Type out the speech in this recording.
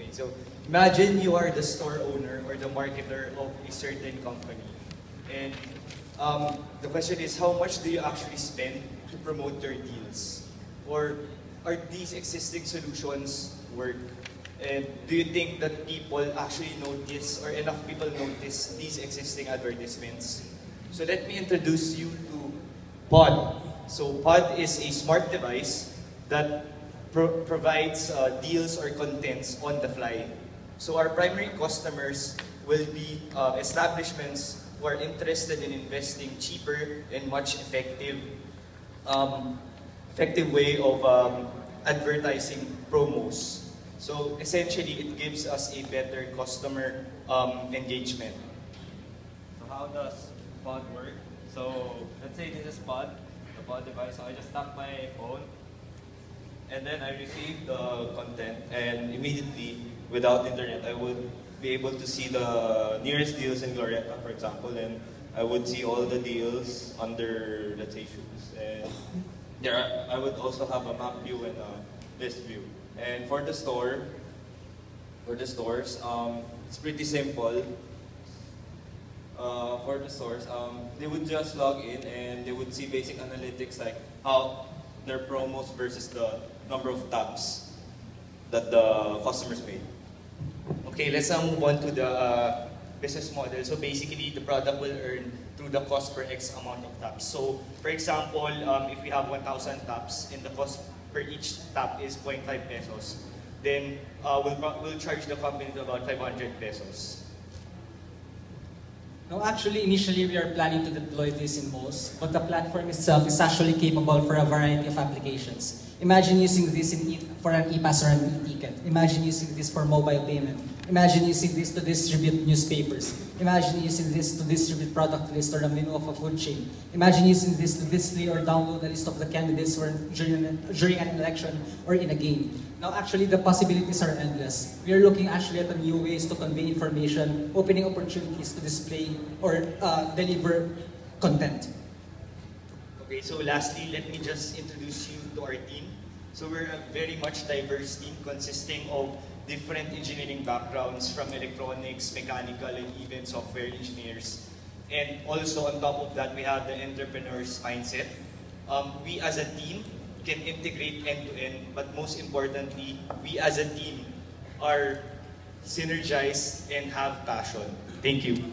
Okay, so imagine you are the store owner or the marketer of a certain company. And the question is, how much do you actually spend to promote your deals? Or are these existing solutions work? And do you think that people actually notice, or enough people notice, these existing advertisements? So let me introduce you to Pod. So Pod is a smart device that provides deals or contents on the fly. So our primary customers will be establishments who are interested in investing cheaper and much effective way of advertising promos. So essentially, it gives us a better customer engagement. So how does Pod work? So let's say this is Pod, the Pod device. So I just tap my phone, and then I receive the content, and immediately, without internet, I would be able to see the nearest deals in Glorieta, for example, and I would see all the deals under, let's say, shoes. And I would also have a map view and a list view. And for the stores, it's pretty simple. For the stores, they would just log in and they would see basic analytics like how their promos versus the number of taps that the customers made. Okay, let's now move on to the business model. So basically, the product will earn through the cost per X amount of taps. So for example, if we have 1,000 taps and the cost per each tap is 0.5 pesos, then we'll charge the company to about 500 pesos. No, actually, initially we are planning to deploy this in malls, but the platform itself is actually capable for a variety of applications. Imagine using this for an e-pass or an e-ticket. Imagine using this for mobile payment. Imagine using this to distribute newspapers. Imagine using this to distribute product list or a menu of a food chain. Imagine using this to display or download a list of the candidates during an election or in a game. Now actually the possibilities are endless. We are looking actually at new ways to convey information, opening opportunities to display or deliver content. Okay, so lastly, let me just introduce you to our team. So we're a very much diverse team consisting of different engineering backgrounds from electronics, mechanical, and even software engineers. And also on top of that, we have the entrepreneur's mindset. We as a team can integrate end-to-end, but most importantly, we as a team are synergized and have passion. Thank you.